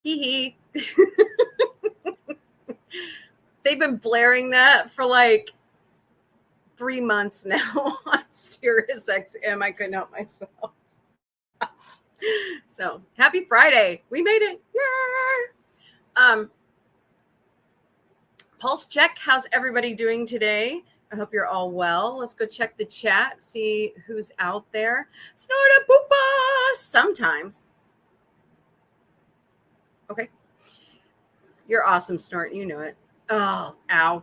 Hee hee. They've been blaring that for like 3 months now on Sirius XM. I couldn't help myself. So happy Friday. We made it. Yay! Pulse check. How's everybody doing today? I hope you're all well. Let's go check the chat, see who's out there. Snorta poopa sometimes. Okay. You're awesome, Snort. You know it. Oh, ow.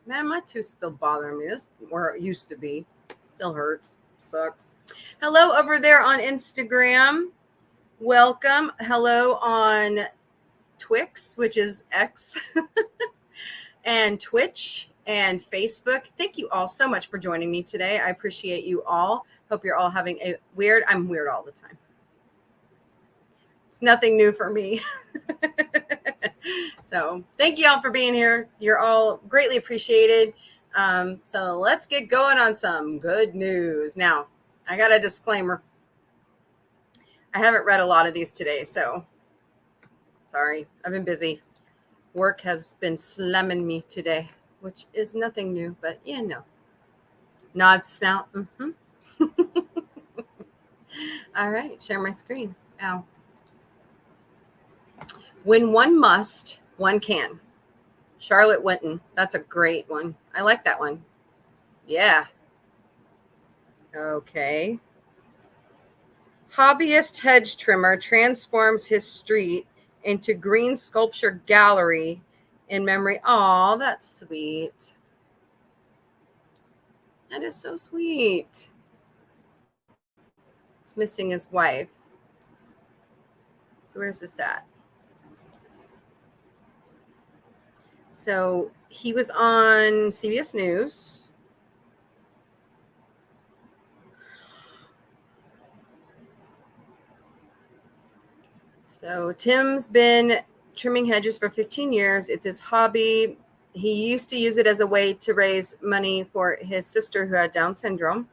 Man, my tooth's still bothering me. This is where it used to be. Still hurts. Sucks. Hello over there on Instagram. Welcome. Hello on Twix, which is X, and Twitch and Facebook. Thank you all so much for joining me today. I appreciate you all. Hope you're all having a weird, I'm weird all the time. It's nothing new for me. So thank you all for being here. You're all greatly appreciated. So let's get going on some good news. Now, I got a disclaimer. I haven't read a lot of these today, so sorry. I've been busy. Work has been slamming me today, which is nothing new, but you know. Nod, snout. All right, share my screen. Ow. When one must, one can. Charlotte Winton. That's a great one. I like that one. Yeah. Okay. Hobbyist hedge trimmer transforms his street into green sculpture gallery in memory. Oh, that's sweet. That is so sweet. He's missing his wife. So where's this at? So he was on CBS News. So Tim's been trimming hedges for 15 years. It's his hobby. He used to use it as a way to raise money for his sister who had Down syndrome.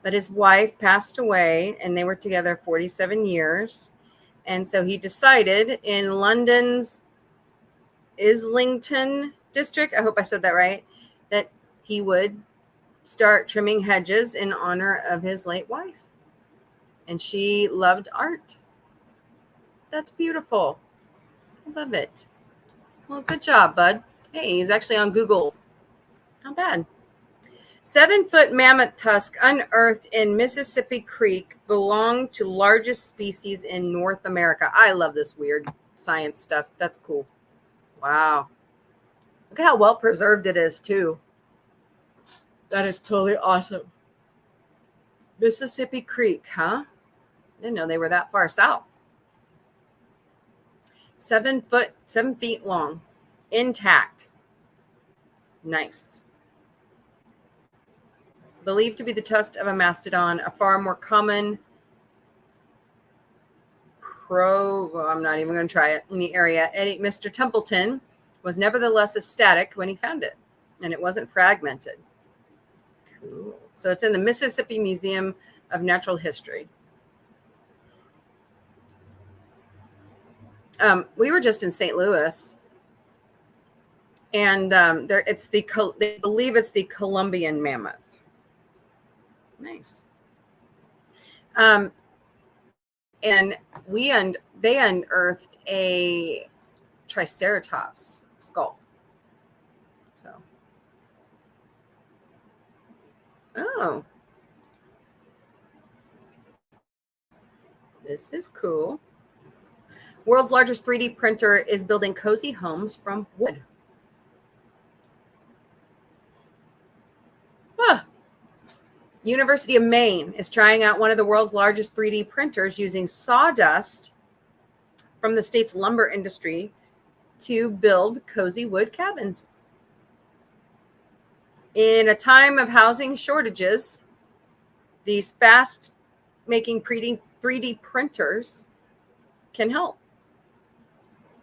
But his wife passed away, and they were together 47 years. And so he decided in London's Islington district, I hope I said that right, that he would start trimming hedges in honor of his late wife. And she loved art. That's beautiful. I love it. Well, good job, bud. Hey, he's actually on Google. Not bad. 7-foot mammoth tusk unearthed in Mississippi Creek belonged to largest species in North America. I love this weird science stuff. That's cool. Wow. Look at how well preserved it is, too. That is totally awesome. Mississippi Creek, huh? I didn't know they were that far south. 7 feet long, intact. Nice. Believed to be the tusk of a mastodon, a far more common I'm not even going to try it, in the area. Mr. Templeton was nevertheless ecstatic when he found it, and it wasn't fragmented. Cool. So it's in the Mississippi Museum of Natural History. We were just in St. Louis, and they believe it's the Columbian mammoth. Nice. And they unearthed a Triceratops skull. So, oh, this is cool. World's largest 3D printer is building cozy homes from wood. Huh. University of Maine is trying out one of the world's largest 3D printers using sawdust from the state's lumber industry to build cozy wood cabins. In a time of housing shortages, these fast-making 3D printers can help.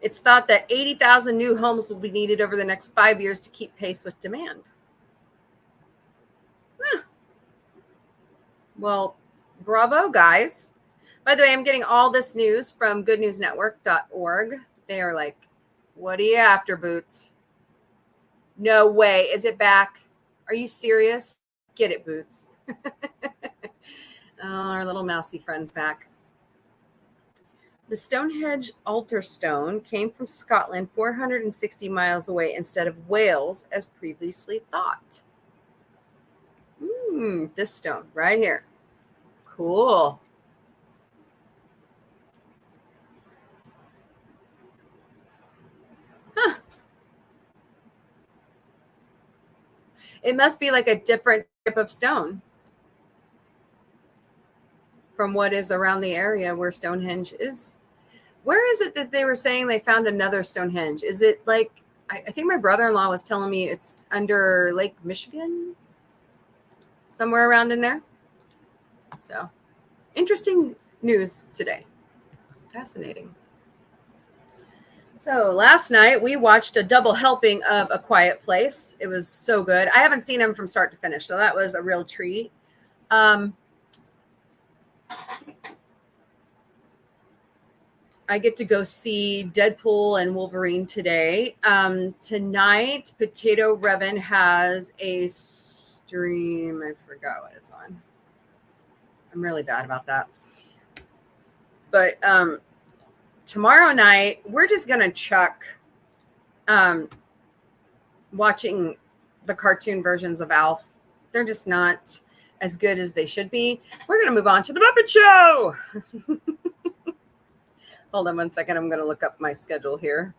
It's thought that 80,000 new homes will be needed over the next 5 years to keep pace with demand. Well, bravo, guys. By the way, I'm getting all this news from goodnewsnetwork.org. They are like, what are you after, Boots? No way. Is it back? Are you serious? Get it, Boots. Oh, our little mousy friend's back. The Stonehenge altar stone came from Scotland 460 miles away instead of Wales as previously thought. This stone right here. Cool. Huh. It must be like a different type of stone from what is around the area where Stonehenge is. Where is it that they were saying they found another Stonehenge? Is it like, I think my brother-in-law was telling me it's under Lake Michigan, somewhere around in there. So interesting news today. Fascinating. So last night we watched a double helping of A Quiet Place. It was so good. I haven't seen him from start to finish, so that was a real treat. I get to go see Deadpool and Wolverine today. Tonight, Potato Revan has a stream. I forgot what it's on. I'm really bad about that. But tomorrow night, we're just going to chuck watching the cartoon versions of Alf. They're just not as good as they should be. We're going to move on to The Muppet Show. Hold on one second. I'm going to look up my schedule here.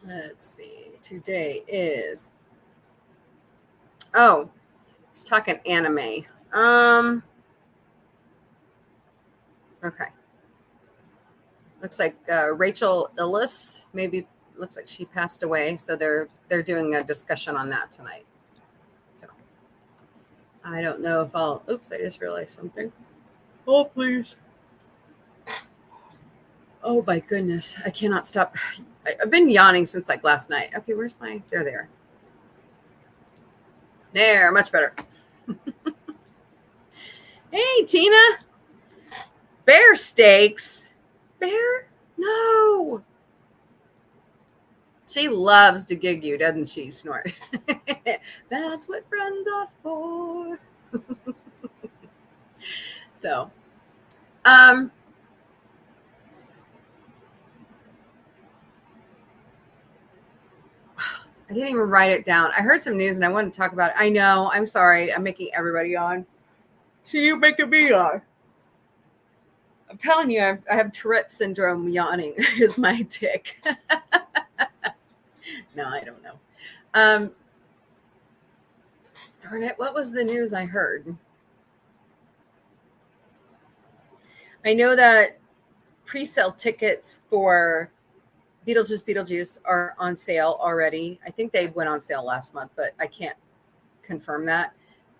Let's see. Today is... Oh, it's talking anime. Okay. Looks like Rachel Illis, maybe looks like she passed away. So they're doing a discussion on that tonight. So I don't know if I'll, oops, I just realized something. Oh, please. Oh my goodness. I cannot stop. I've been yawning since like last night. Okay, where's my, there. There, much better. Hey, Tina. Bear steaks. Bear? No. She loves to gig you, doesn't she? Snort. That's what friends are for. So, I didn't even write it down. I heard some news and I wanted to talk about it. I know. I'm sorry. I'm making everybody yawn. See you making me yawn. I'm telling you, I have Tourette's syndrome. Yawning is my tick. No, I don't know. Darn it. What was the news I heard? I know that pre-sale tickets for Beetlejuice are on sale already. I think they went on sale last month, but I can't confirm that.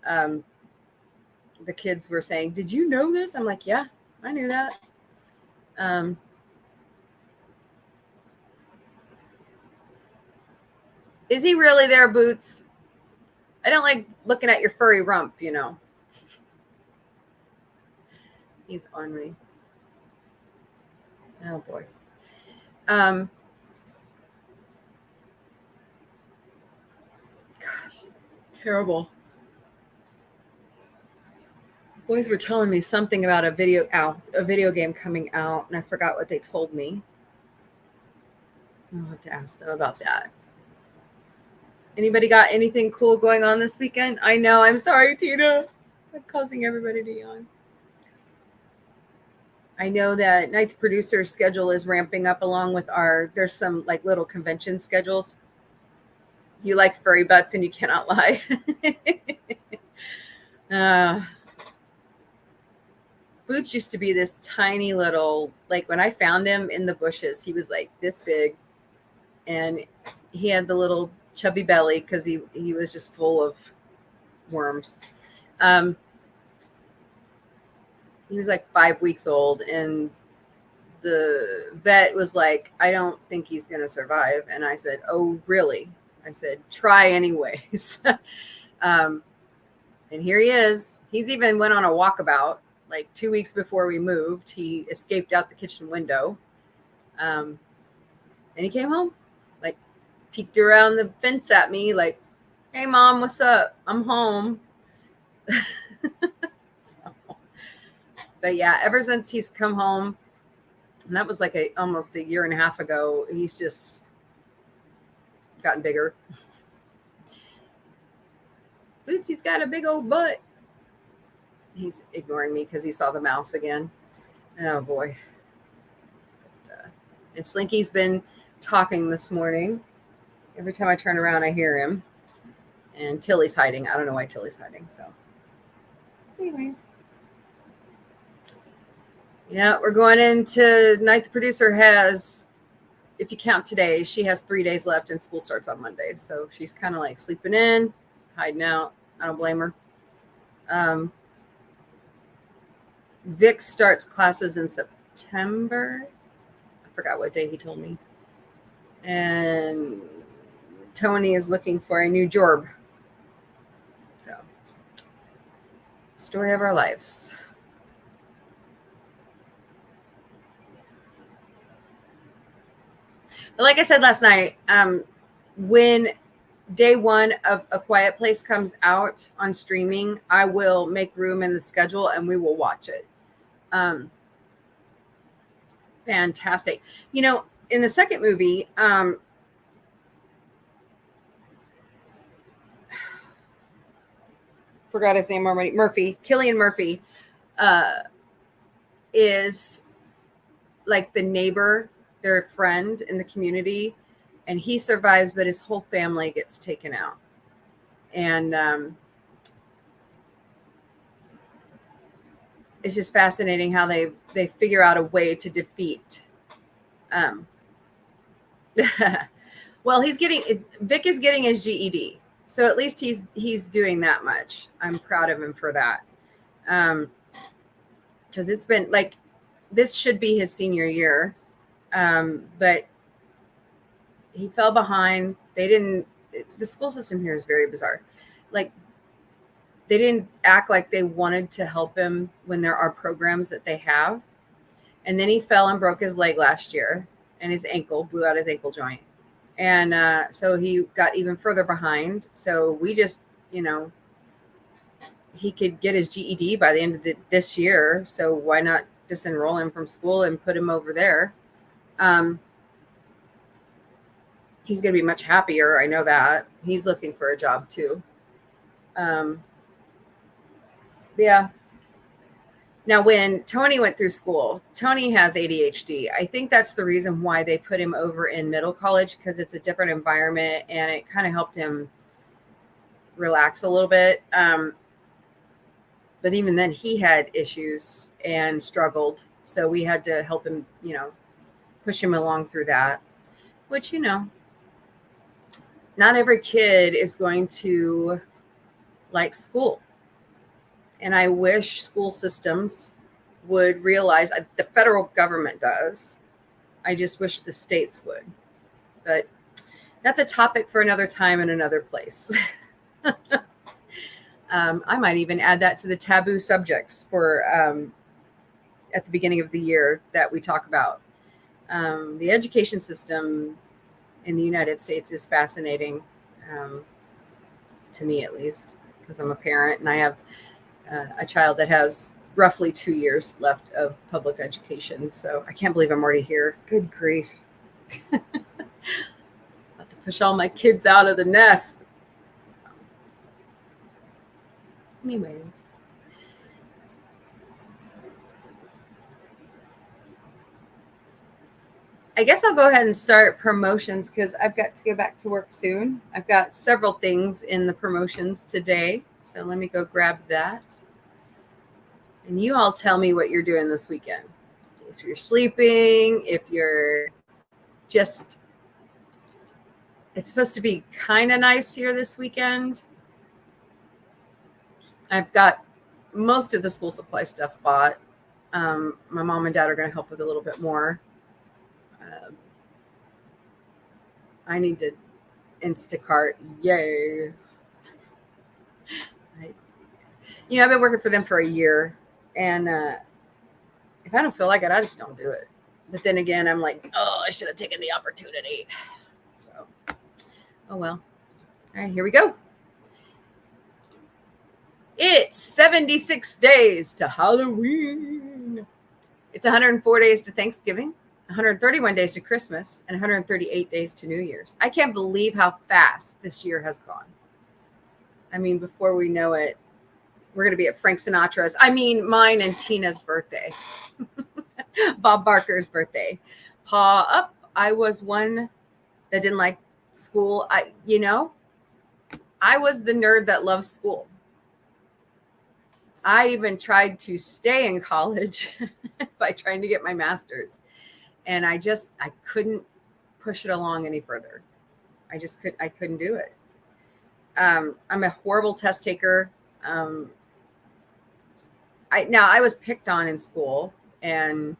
The kids were saying, did you know this? I'm like, yeah, I knew that. Is he really there, Boots? I don't like looking at your furry rump, you know. He's ornery. Oh, boy. Gosh, terrible. Boys were telling me something about a video game coming out, and I forgot what they told me. I'll have to ask them about that. Anybody got anything cool going on this weekend? I know. I'm sorry, Tina. I'm causing everybody to yawn. I know that Ninth Producer's schedule is ramping up along with there's some like little convention schedules. You like furry butts and you cannot lie. Boots used to be this tiny little, like when I found him in the bushes, he was like this big and he had the little chubby belly because he was just full of worms. He was like 5 weeks old and the vet was like, I don't think he's going to survive. And I said, oh, really? I said, try anyways. And here he is. He's even went on a walkabout like 2 weeks before we moved. He escaped out the kitchen window. And he came home, like peeked around the fence at me like, hey, Mom, what's up? I'm home. But yeah, ever since he's come home, and that was like almost a year and a half ago, he's just gotten bigger. Bootsy's got a big old butt. He's ignoring me because he saw the mouse again. Oh boy. And Slinky's been talking this morning. Every time I turn around, I hear him. And Tilly's hiding. I don't know why Tilly's hiding. So, anyways. Yeah, we're going into night. The producer has, if you count today, she has 3 days left and school starts on Monday. So she's kind of like sleeping in, hiding out. I don't blame her. Vic starts classes in September. I forgot what day he told me. And Tony is looking for a new job. So, story of our lives. But like I said last night, when day one of A Quiet Place comes out on streaming, I will make room in the schedule and we will watch it. Fantastic. You know, in the second movie, forgot his name already. Murphy, Cillian Murphy, is like the neighbor, their friend in the community, and he survives, but his whole family gets taken out. And it's just fascinating how they figure out a way to defeat. Well, Vic is getting his GED, so at least he's doing that much. I'm proud of him for that. Because it's been like, this should be his senior year, but he fell behind. The school system here is very bizarre. Like, they didn't act like they wanted to help him when there are programs that they have. And then he fell and broke his leg last year, and his ankle, blew out his ankle joint. And so he got even further behind. So we just, he could get his GED by the end of this year. So why not disenroll him from school and put him over there? He's going to be much happier. I know that. He's looking for a job too. Yeah. Now, when Tony went through school, Tony has ADHD. I think that's the reason why they put him over in middle college, because it's a different environment and it kind of helped him relax a little bit. But even then, he had issues and struggled. So we had to help him, push him along through that, which, not every kid is going to like school. And I wish school systems would realize, the federal government does. I just wish the states would. But that's a topic for another time and another place. I might even add that to the taboo subjects for at the beginning of the year that we talk about. The education system in the United States is fascinating, to me at least, because I'm a parent and I have a child that has roughly 2 years left of public education. So I can't believe I'm already here. Good grief. About to push all my kids out of the nest. Anyways. I guess I'll go ahead and start promotions because I've got to go back to work soon. I've got several things in the promotions today. So let me go grab that. And you all tell me what you're doing this weekend. If you're sleeping, if you're just, it's supposed to be kind of nice here this weekend. I've got most of the school supply stuff bought. My mom and dad are going to help with a little bit more. I need to Instacart. Yay. I've been working for them for a year, and if I don't feel like it, I just don't do it. But then again, I'm like, oh, I should have taken the opportunity. So, oh well. All right, here we go. It's 76 days to Halloween. It's 104 days to Thanksgiving, 131 days to Christmas, and 138 days to New Year's. I can't believe how fast this year has gone. I mean, before we know it, we're going to be at Frank Sinatra's. Mine and Tina's birthday. Bob Barker's birthday. I was one that didn't like school. I was the nerd that loved school. I even tried to stay in college by trying to get my master's. And I couldn't push it along any further. I couldn't do it. I'm a horrible test taker. I was picked on in school, and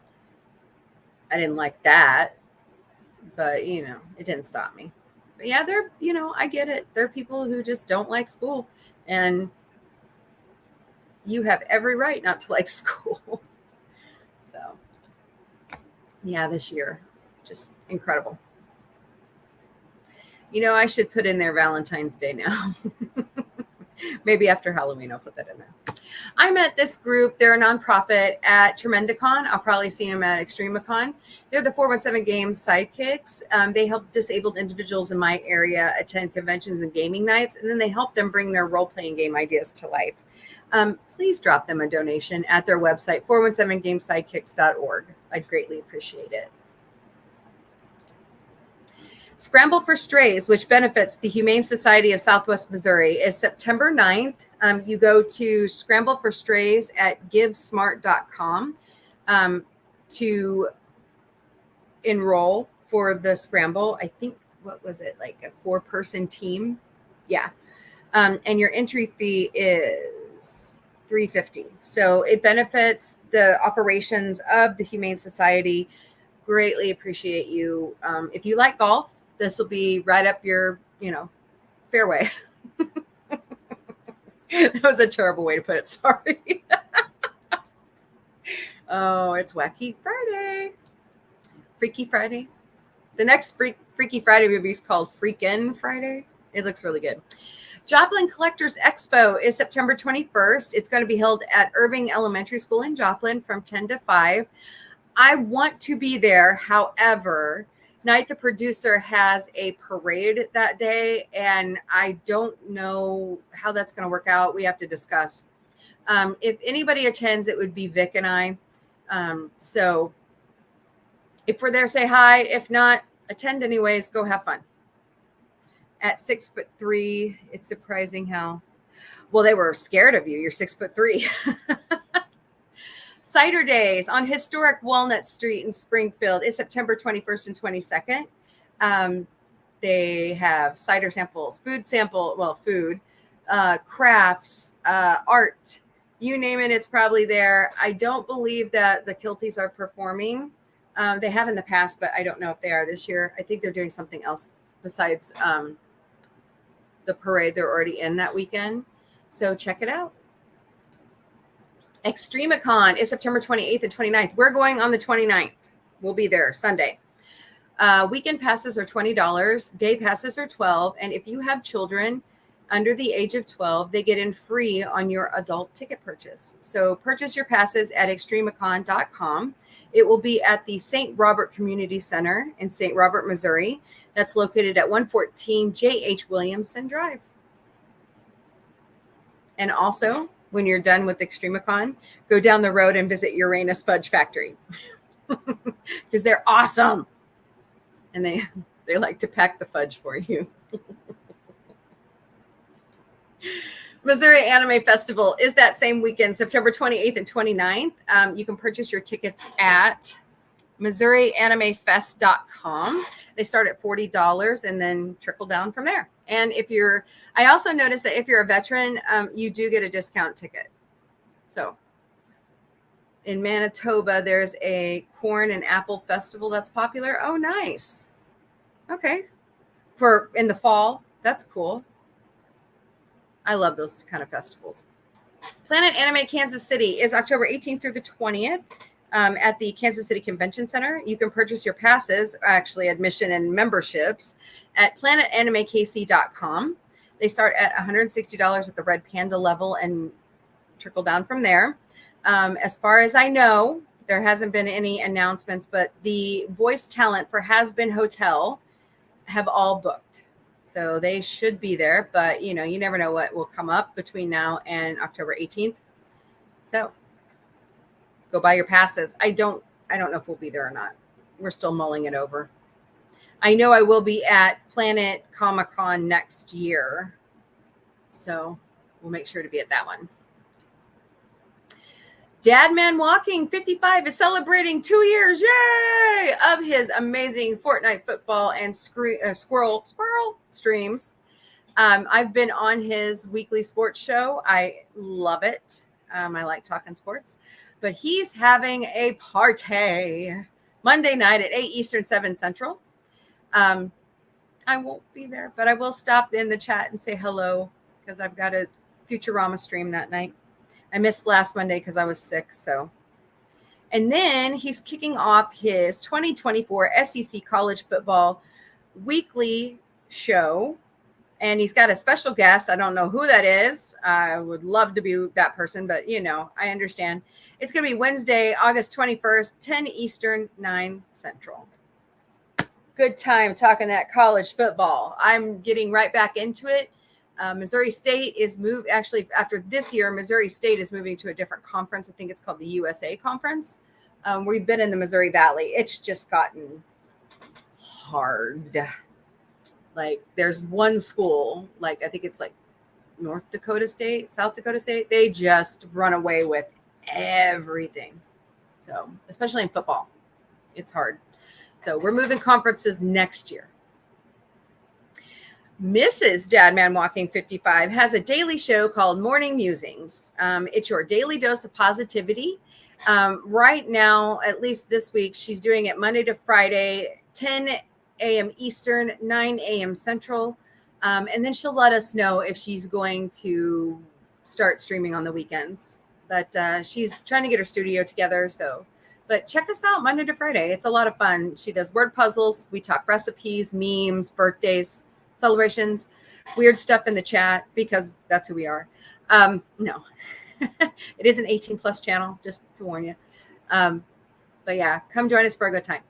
I didn't like that, but it didn't stop me. But yeah, I get it. There are people who just don't like school, and you have every right not to like school. So yeah, this year, just incredible. I should put in there Valentine's Day now. Maybe after Halloween, I'll put that in there. I met this group. They're a nonprofit at Tremendicon. I'll probably see them at Extremicon. They're the 417 Games sidekicks. They help disabled individuals in my area attend conventions and gaming nights, and then they help them bring their role-playing game ideas to life. Please drop them a donation at their website, 417gamesidekicks.org. I'd greatly appreciate it. Scramble for Strays, which benefits the Humane Society of Southwest Missouri, is September 9th. You go to Scramble for Strays at givesmart.com to enroll for the scramble. I think, what was it, like a 4-person team? Yeah. And your entry fee is $3.50. So it benefits the operations of the Humane Society. Greatly appreciate you. If you like golf, this will be right up your, fairway. That was a terrible way to put it. Sorry. Oh, it's Wacky Friday. Freaky Friday. The next Freaky Friday movie is called Freakin' Friday. It looks really good. Joplin Collectors Expo is September 21st. It's going to be held at Irving Elementary School in Joplin from 10 to 5. I want to be there. However, Night the producer has a parade that day, and I don't know how that's going to work out. We have to discuss. If anybody attends, it would be Vic and I. So if we're there, say hi. If not, attend anyways. Go have fun. At 6'3", it's surprising how well they were scared of you. You're 6'3". Cider Days on historic Walnut Street in Springfield is September 21st and 22nd. They have cider samples, food, crafts, art, you name it, it's probably there. I don't believe that the Kilties are performing. They have in the past, but I don't know if they are this year. I think they're doing something else besides the parade they're already in that weekend. So check it out. Extremicon is September 28th and 29th. We're going on the 29th. We'll be there Sunday. Weekend passes are $20. Day passes are $12. And if you have children under the age of 12, they get in free on your adult ticket purchase. So purchase your passes at extremicon.com. It will be at the St. Robert Community Center in St. Robert, Missouri. That's located at 114 J.H. Williamson Drive. And also, when you're done with Extremicon, go down the road and visit Uranus Fudge Factory because they're awesome. And they like to pack the fudge for you. Missouri Anime Festival is that same weekend, September 28th and 29th. You can purchase your tickets at MissouriAnimeFest.com. They start at $40 and then trickle down from there. And I also noticed that if you're a veteran, you do get a discount ticket. So In Manitoba, there's a corn and apple festival that's popular. Oh, nice. Okay. For in the fall, that's cool. I love those kind of festivals. Planet Anime Kansas City is October 18th through the 20th at the Kansas City Convention Center. You can purchase your passes, actually admission and memberships, at planetanimekc.com. They start at $160 at the Red Panda level and trickle down from there. As far as I know, there hasn't been any announcements, but the voice talent for Has Been Hotel have all booked. So they should be there, but you never know what will come up between now and October 18th. So go buy your passes. I don't know if we'll be there or not. We're still mulling it over. I know I will be at Planet Comic-Con next year. So we'll make sure to be at that one. Dadman Walking 55 is celebrating 2 years, yay, of his amazing Fortnite football and squirrel streams. I've been on his weekly sports show. I love it. I like talking sports. But he's having a party Monday night at 8 Eastern, 7 Central. I won't be there, but I will stop in the chat and say hello because I've got a Futurama stream that night. I missed last Monday because I was sick. And then he's kicking off his 2024 SEC College Football weekly show. And he's got a special guest. I don't know who that is. I would love to be that person, but I understand. It's going to be Wednesday, August 21st, 10 Eastern, 9 Central. Good time talking that college football. I'm getting right back into it. Missouri State is actually after this year, Missouri State is moving to a different conference. I think it's called the USA Conference. We've been in the Missouri Valley. It's just gotten hard. Like there's one school, like I think it's like North Dakota State, South Dakota State. They just run away with everything. So especially in football, it's hard. So we're moving conferences next year. Mrs. Dadman Walking 55 has a daily show called Morning Musings. It's your daily dose of positivity. Right now, at least this week, she's doing it Monday to Friday, 10 a.m. Eastern, 9 a.m. Central. And then she'll let us know if she's going to start streaming on the weekends. But she's trying to get her studio together. But check us out Monday to Friday. It's a lot of fun. She does word puzzles. We talk recipes, memes, birthdays, celebrations, weird stuff in the chat because that's who we are. No, it is an 18 plus channel, just to warn you. But yeah, come join us for a good time.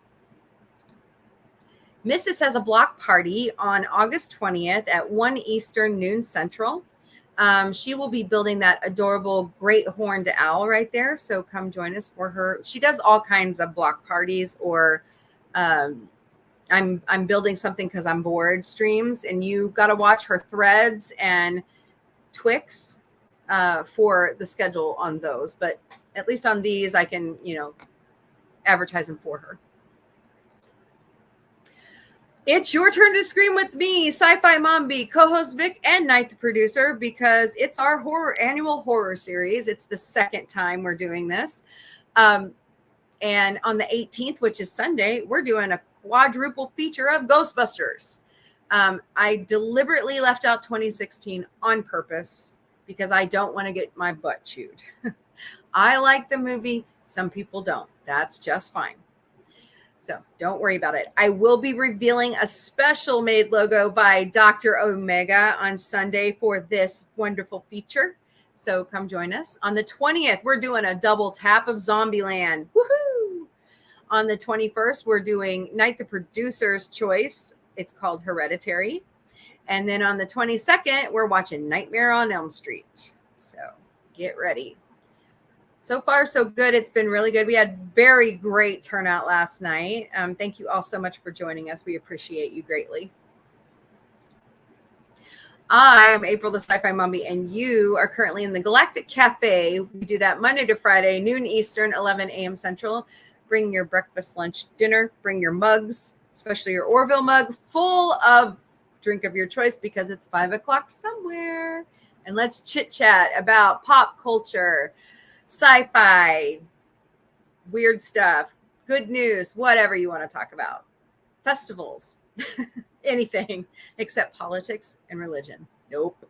Mrs. has a block party on August 20th at 1 Eastern, noon Central. She will be building that adorable great horned owl right there. So come join us for her. She does all kinds of block parties or I'm building something because I'm bored streams, and you got to watch her threads and Twix for the schedule on those. But at least on these, I can, advertise them for her. It's your turn to scream with me, Sci-Fi Mombie, co-host Vic, and Night the producer, because it's our annual horror series. It's the second time we're doing this. And on the 18th, which is Sunday, we're doing a quadruple feature of Ghostbusters. I deliberately left out 2016 on purpose because I don't want to get my butt chewed. I like the movie. Some people don't. That's just fine. So don't worry about it. I will be revealing a special made logo by Dr. Omega on Sunday for this wonderful feature. So come join us. On the 20th, we're doing a double tap of Zombieland. Woohoo! On the 21st, we're doing Night the Producer's Choice. It's called Hereditary. And then on the 22nd, we're watching Nightmare on Elm Street. So get ready. So far, so good. It's been really good. We had very great turnout last night. Thank you all so much for joining us. We appreciate you greatly. I'm April the Sci-Fi Mombie, and you are currently in the Galactic Cafe. We do that Monday to Friday, noon Eastern, 11 a.m. Central. Bring your breakfast, lunch, dinner. Bring your mugs, especially your Orville mug, full of drink of your choice because it's 5 o'clock somewhere. And let's chit-chat about pop culture, sci-fi, weird stuff, good news, whatever you want to talk about, festivals, anything except politics and religion. Nope,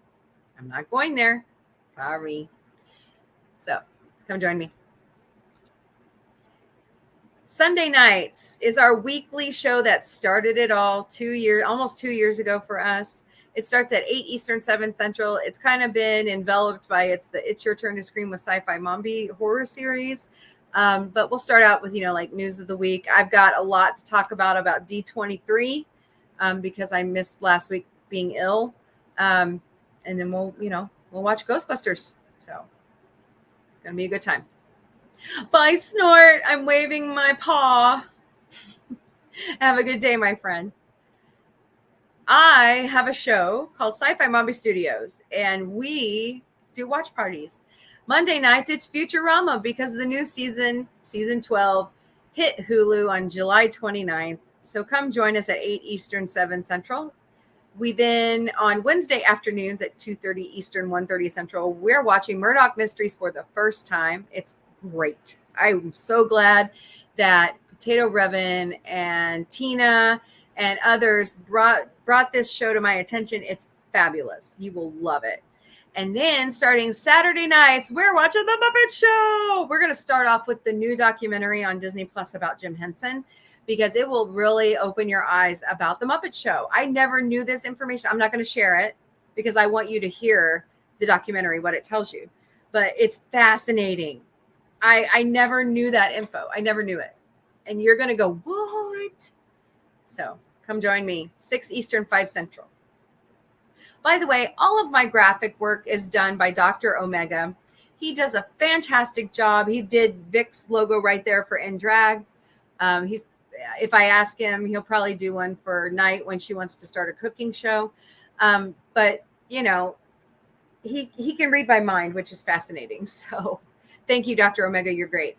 I'm not going there. Sorry. So come join me. Sunday nights is our weekly show that started it all almost 2 years ago for us. It starts at 8 Eastern, 7 Central. It's kind of been enveloped by It's Your Turn to Scream with Sci-Fi Mombie horror series. But we'll start out with, like news of the week. I've got a lot to talk about D23 because I missed last week being ill. And then we'll watch Ghostbusters. So it's going to be a good time. Bye, Snort. I'm waving my paw. Have a good day, my friend. I have a show called Sci-Fi Mombie Studios, and we do watch parties. Monday nights, it's Futurama because the new season 12, hit Hulu on July 29th. So come join us at 8 Eastern, 7 Central. We then, on Wednesday afternoons at 2:30 Eastern, 1:30 Central, we're watching Murdoch Mysteries for the first time. It's great. I'm so glad that Potato Revan and Tina and others brought this show to my attention. It's fabulous. You will love it. And then starting Saturday nights, we're watching The Muppet Show. We're going to start off with the new documentary on Disney Plus about Jim Henson, because it will really open your eyes about The Muppet Show. I never knew this information. I'm not going to share it because I want you to hear the documentary, what it tells you. But it's fascinating. I never knew that info. I never knew it. And you're going to go, what? So come join me, 6 Eastern, 5 Central. By the way, all of my graphic work is done by Dr. Omega. He does a fantastic job. He did Vic's logo right there for In Drag. If I ask him, he'll probably do one for Night when she wants to start a cooking show. But he can read my mind, which is fascinating. So thank you, Dr. Omega. You're great.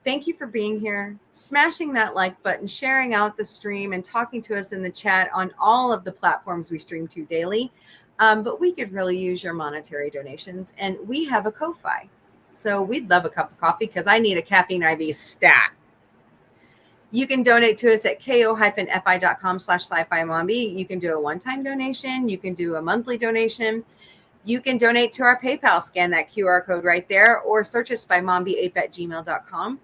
Thank you for being here, smashing that like button, sharing out the stream, and talking to us in the chat on all of the platforms we stream to daily. But we could really use your monetary donations, and we have a Ko-Fi. So we'd love a cup of coffee because I need a caffeine IV stat. You can donate to us at ko-fi.com/sci-fi mombie. You can do a one-time donation. You can do a monthly donation. You can donate to our PayPal, scan that QR code right there, or search us by mombie8@gmail.com.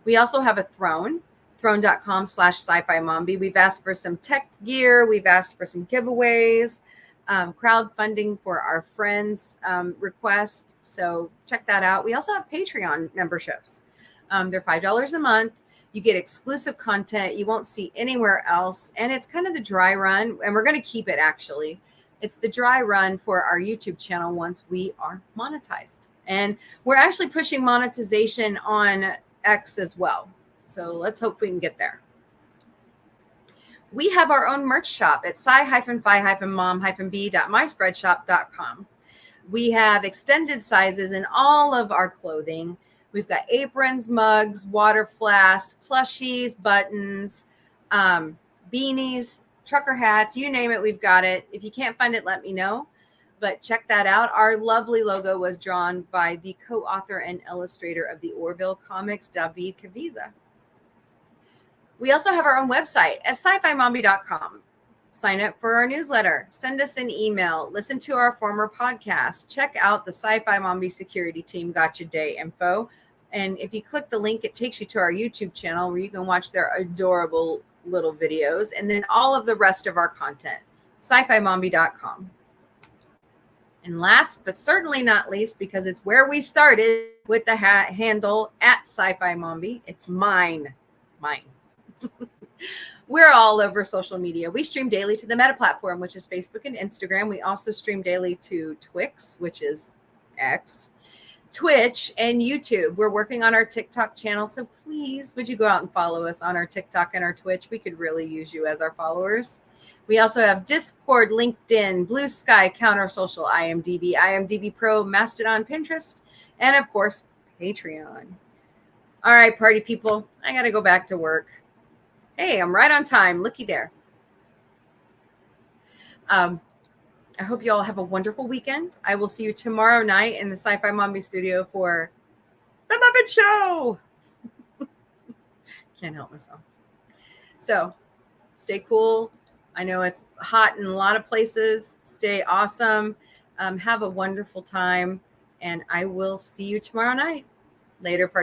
We also have a Throne, throne.com/sci-fi mombie. We've asked for some tech gear. We've asked for some giveaways, crowdfunding for our friends' request. So check that out. We also have Patreon memberships. They're $5 a month. You get exclusive content you won't see anywhere else. And it's kind of the dry run. And we're going to keep it, actually. It's the dry run for our YouTube channel once we are monetized. And we're actually pushing monetization on X as well. So let's hope we can get there. We have our own merch shop at sci-fi-mom-b.myspreadshop.com. We have extended sizes in all of our clothing. We've got aprons, mugs, water flasks, plushies, buttons, beanies, trucker hats, you name it, we've got it. If you can't find it, let me know. But check that out. Our lovely logo was drawn by the co-author and illustrator of the Orville comics, David Caviezel. We also have our own website at sci-fi-mombie.com. Sign up for our newsletter, send us an email, listen to our former podcast, check out the Sci-Fi Mombie security team Gotcha Day info. And if you click the link, it takes you to our YouTube channel where you can watch their adorable little videos, and then all of the rest of our content, sci-fi-mombie.com. And last but certainly not least, because it's where we started with the handle at Sci-Fi Mombie, it's mine. We're all over social media. We stream daily to the Meta platform, which is Facebook and Instagram. We also stream daily to Twix, which is X, Twitch, and YouTube. We're working on our TikTok channel, so please, would you go out and follow us on our TikTok and our Twitch? We could really use you as our followers. We also have Discord, LinkedIn, Blue Sky, Counter Social, IMDb Pro, Mastodon, Pinterest, and of course, Patreon. All right, party people, I got to go back to work. Hey, I'm right on time. Looky there. I hope you all have a wonderful weekend. I will see you tomorrow night in the Sci-Fi Mombie studio for The Muppet Show. Can't help myself. So stay cool. I know it's hot in a lot of places. Stay awesome. Have a wonderful time. And I will see you tomorrow night. Later,